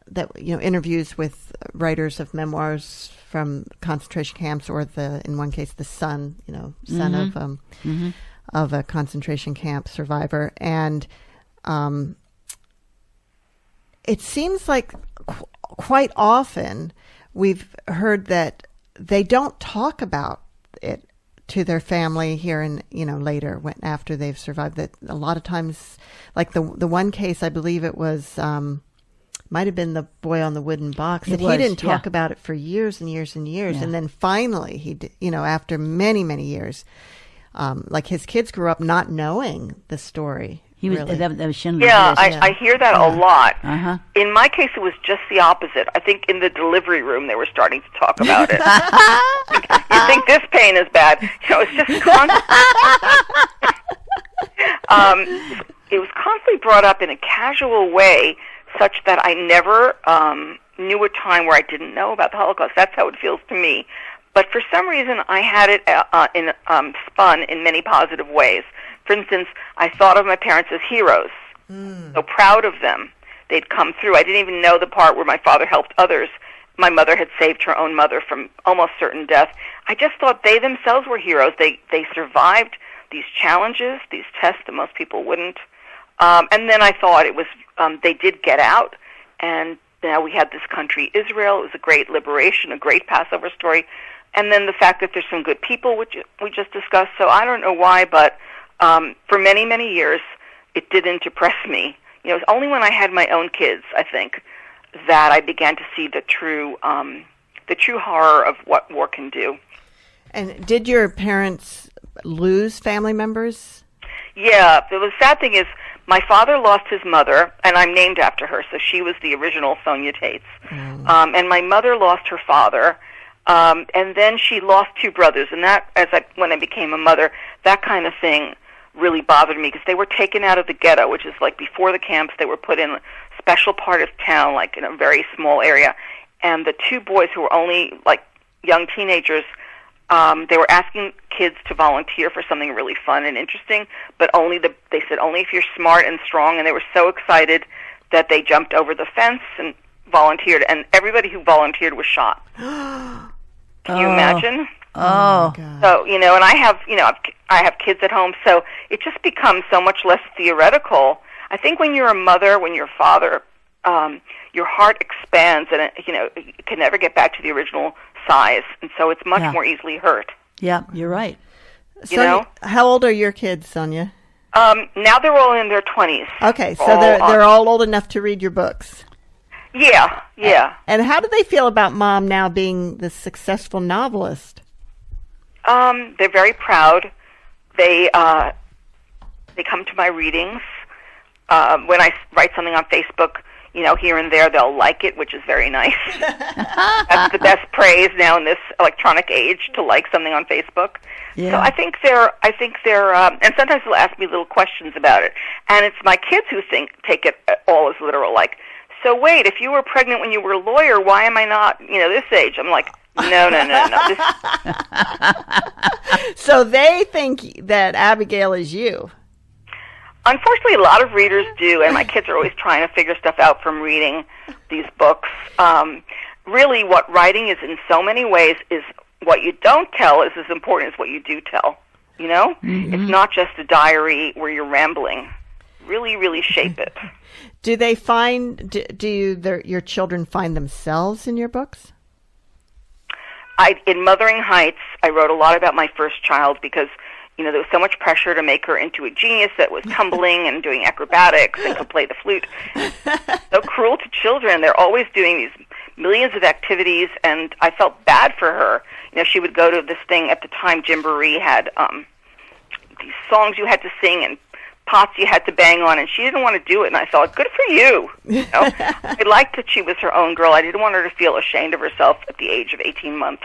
that, interviews with writers of memoirs from concentration camps, or in one case, the son of a concentration camp survivor. And it seems like quite often we've heard that they don't talk about it to their family here and later after they've survived. That a lot of times, like the one case, I believe it was might have been the boy on the wooden box, that he didn't talk about it for years and years and years, and then finally he after many years, like his kids grew up not knowing the story. He was really. that was Schindler's List. List. I hear that a lot. Uh-huh. In my case, it was just the opposite. I think in the delivery room they were starting to talk about it. You think this pain is bad? It's just constant. It was constantly brought up in a casual way, such that I never knew a time where I didn't know about the Holocaust. That's how it feels to me. But for some reason, I had it spun in many positive ways. For instance, I thought of my parents as heroes, so proud of them. They'd come through. I didn't even know the part where my father helped others. My mother had saved her own mother from almost certain death. I just thought they themselves were heroes. They survived these challenges, these tests that most people wouldn't. And then I thought it was they did get out, and now we had this country, Israel. It was a great liberation, a great Passover story. And then the fact that there's some good people, which we just discussed. So I don't know why, but for many years, it didn't depress me. It was only when I had my own kids, I think, that I began to see the true horror of what war can do. And did your parents lose family members? Yeah. The sad thing is, my father lost his mother, and I'm named after her, so she was the original Sonia Taitz. And my mother lost her father, and then she lost two brothers. And that, when I became a mother, that kind of thing really bothered me, because they were taken out of the ghetto, which is like before the camps. They were put in a special part of town, like in a very small area. And the two boys, who were only like young teenagers, they were asking kids to volunteer for something really fun and interesting, but they said only if you're smart and strong. And they were so excited that they jumped over the fence and volunteered, and everybody who volunteered was shot. Can you imagine? Oh. So, and I have kids at home, so it just becomes so much less theoretical. I think when you're a mother, when you're a father, your heart expands, and it can never get back to the original size, and so it's much more easily hurt. Yeah, you're right. Sonia, how old are your kids, Sonia? Now they're all in their 20s. Okay, so they're all old enough to read your books. Yeah. And how do they feel about Mom now being the successful novelist? They're very proud. They come to my readings. When I write something on Facebook, here and there, they'll like it, which is very nice. That's the best praise now in this electronic age, to like something on Facebook. Yeah. So I think they're, and sometimes they'll ask me little questions about it. And it's my kids who take it all as literal, like, so wait, if you were pregnant when you were a lawyer, why am I not, this age? I'm like, no. So they think that Abigail is you. Unfortunately, a lot of readers do, and my kids are always trying to figure stuff out from reading these books. Really, what writing is in so many ways is what you don't tell is as important as what you do tell. Mm-hmm. It's not just a diary where you're rambling. Really, really shape it. Do they your children find themselves in your books? In Mothering Heights, I wrote a lot about my first child because, there was so much pressure to make her into a genius that was tumbling and doing acrobatics and could play the flute. So cruel to children. They're always doing these millions of activities, and I felt bad for her. She would go to this thing at the time. Gymboree had these songs you had to sing and pots you had to bang on, and she didn't want to do it, and I thought, good for you. I liked that she was her own girl. I didn't want her to feel ashamed of herself at the age of 18 months.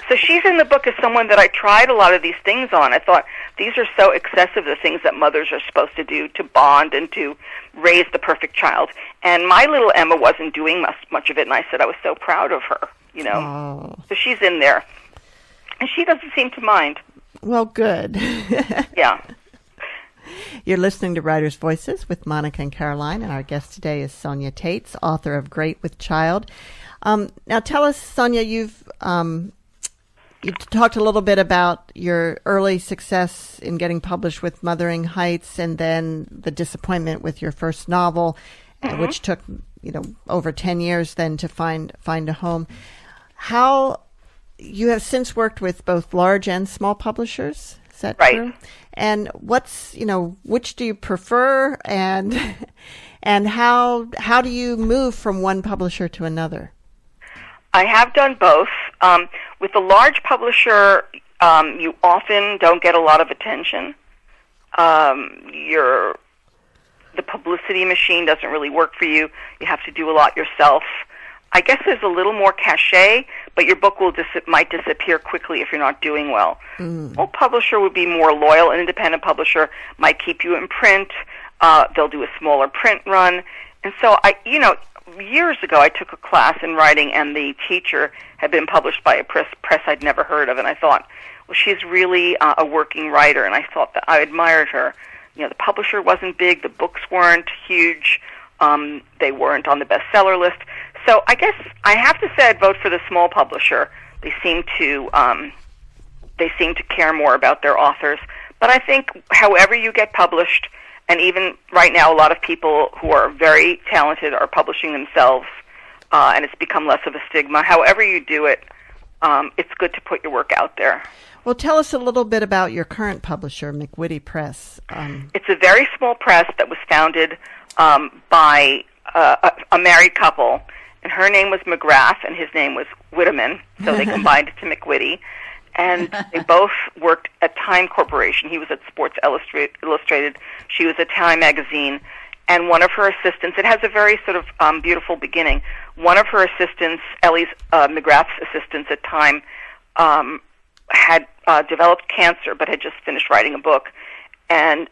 So she's in the book as someone that I tried a lot of these things on. I thought, these are so excessive, the things that mothers are supposed to do to bond and to raise the perfect child. And my little Emma wasn't doing much of it, and I said I was so proud of her, Oh. So she's in there. And she doesn't seem to mind. Well, good. Yeah. You're listening to Writers' Voices with Monica and Caroline, and our guest today is Sonia Taitz, author of Great with Child. Now tell us, Sonia, you've talked a little bit about your early success in getting published with Mothering Heights, and then the disappointment with your first novel, which took over 10 years then to find a home. How you have since worked with both large and small publishers. Is that right? True? And which do you prefer, and how do you move from one publisher to another? I have done both. With a large publisher, you often don't get a lot of attention. The publicity machine doesn't really work for you. You have to do a lot yourself. I guess there's a little more cachet, but your book might disappear quickly if you're not doing well. A publisher would be more loyal. An independent publisher might keep you in print. They'll do a smaller print run. And so, years ago, I took a class in writing, and the teacher had been published by a press I'd never heard of, and I thought, well, she's really a working writer, and I thought that I admired her. The publisher wasn't big, the books weren't huge, they weren't on the bestseller list. So I guess I have to say I'd vote for the small publisher. They seem to care more about their authors. But I think however you get published, and even right now a lot of people who are very talented are publishing themselves, and it's become less of a stigma. However you do it, it's good to put your work out there. Well, tell us a little bit about your current publisher, McWitty Press. It's a very small press that was founded by a married couple, and her name was McGrath, and his name was Whitteman, so they combined it to McWitty. And they both worked at Time Corporation. He was at Sports Illustrated. She was at Time Magazine. And one of her assistants, it has a very sort of beautiful beginning. One of her assistants, McGrath's assistants at Time, had developed cancer but had just finished writing a book. And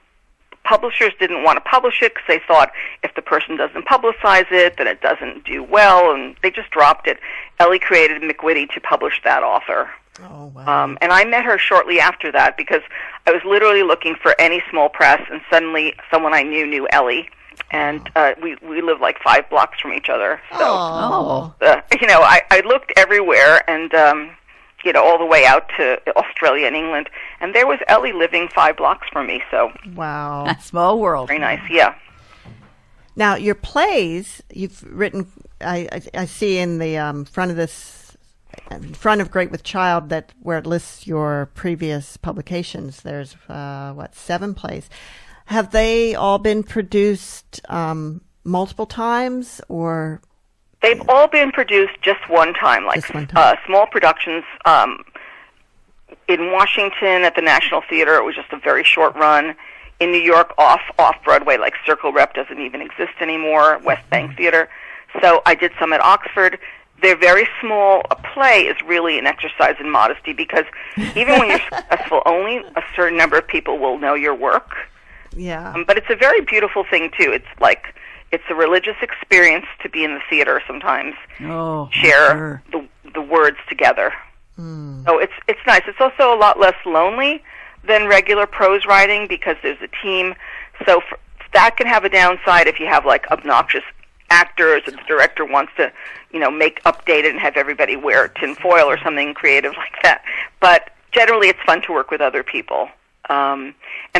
publishers didn't want to publish it because they thought if the person doesn't publicize it, then it doesn't do well, and they just dropped it. Ellie created McWitty to publish that author. Oh, wow. And I met her shortly after that because I was literally looking for any small press, and suddenly someone I knew Ellie. And we live like 5 blocks from each other. So, I looked everywhere, and all the way out to Australia and England, and there was Ellie living 5 blocks from me. So, wow, a small world. Very nice, yeah. Now, your plays you've written, I see in the front of this in front of Great with Child, that where it lists your previous publications. There's 7 plays. Have they all been produced multiple times, or? They've all been produced just one time, like small productions. In Washington at the National Theater, it was just a very short run. In New York, off Broadway, like Circle Rep doesn't even exist anymore, West Bank Theater. So I did some at Oxford. They're very small. A play is really an exercise in modesty, because even when you're successful, only a certain number of people will know your work. Yeah. But it's a very beautiful thing, too. It's a religious experience to be in the theater sometimes. Oh, share sure. the words together. So it's nice. It's also a lot less lonely than regular prose writing, because there's a team. So that can have a downside if you have like obnoxious actors, and the director wants to, update it and have everybody wear tinfoil or something creative like that. But generally, it's fun to work with other people. And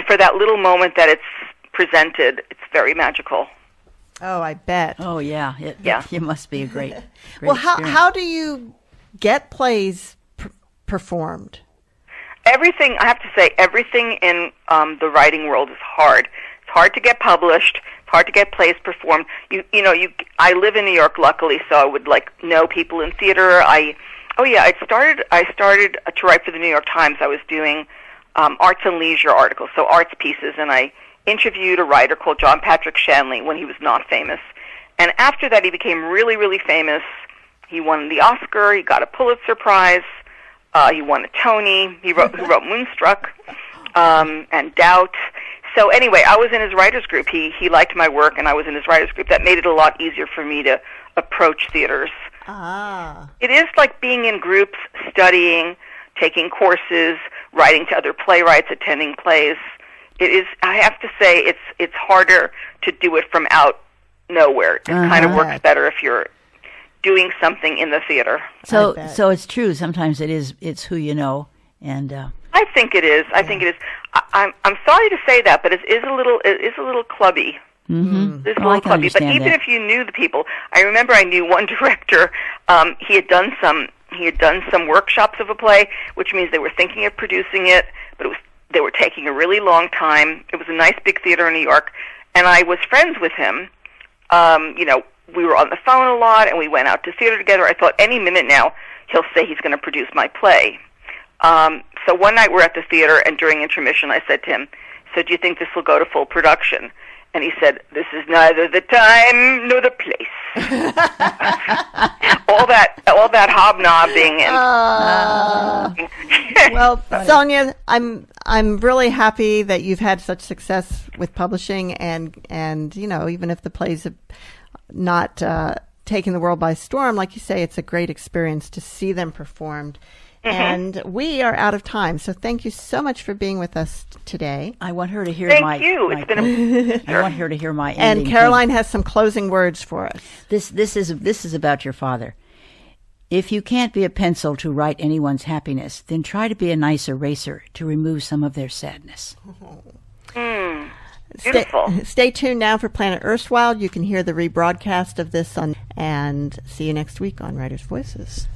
for that little moment that it's presented, it's very magical. Oh, I bet. Oh, yeah. It must be a great well, experience. how do you get plays performed? Everything, I have to say, everything in the writing world is hard. It's hard to get published. It's hard to get plays performed. I live in New York, luckily, so I would know people in theater. I started to write for the New York Times. I was doing arts and leisure articles, so arts pieces, and I interviewed a writer called John Patrick Shanley when he was not famous. And after that, he became really, really famous. He won the Oscar. He got a Pulitzer Prize. He won a Tony. He wrote Moonstruck and Doubt. So anyway, I was in his writers group. He liked my work, and I was in his writers group. That made it a lot easier for me to approach theaters. It is like being in groups, studying, taking courses, writing to other playwrights, attending plays. It is. I have to say, it's harder to do it from out nowhere. It kind of works better if you're doing something in the theater. So it's true. Sometimes it's who you know, and I think it is. I think it is. I'm sorry to say that, but it is a little clubby. Mm-hmm. It's a little clubby. But even if you knew the people, I remember I knew one director. He had done some workshops of a play, which means they were thinking of producing it, but they were taking a really long time. It was a nice big theater in New York, and I was friends with him. We were on the phone a lot, and we went out to theater together. I thought any minute now he'll say he's going to produce my play. So one night we're at the theater, and during intermission I said to him, "So do you think this will go to full production?" And he said, "This is neither the time nor the place." all that hobnobbing and. Well, Sonia, I'm really happy that you've had such success with publishing, and even if the plays have not taken the world by storm, like you say, it's a great experience to see them performed. Mm-hmm. And we are out of time, so thank you so much for being with us today. I want her to hear Thank you. It's been I want her to hear my ending. And Caroline has some closing words for us. This is about your father. If you can't be a pencil to write anyone's happiness, then try to be a nice eraser to remove some of their sadness. Beautiful. Stay tuned now for Planet Erstwhile. You can hear the rebroadcast of this and see you next week on Writers' Voices.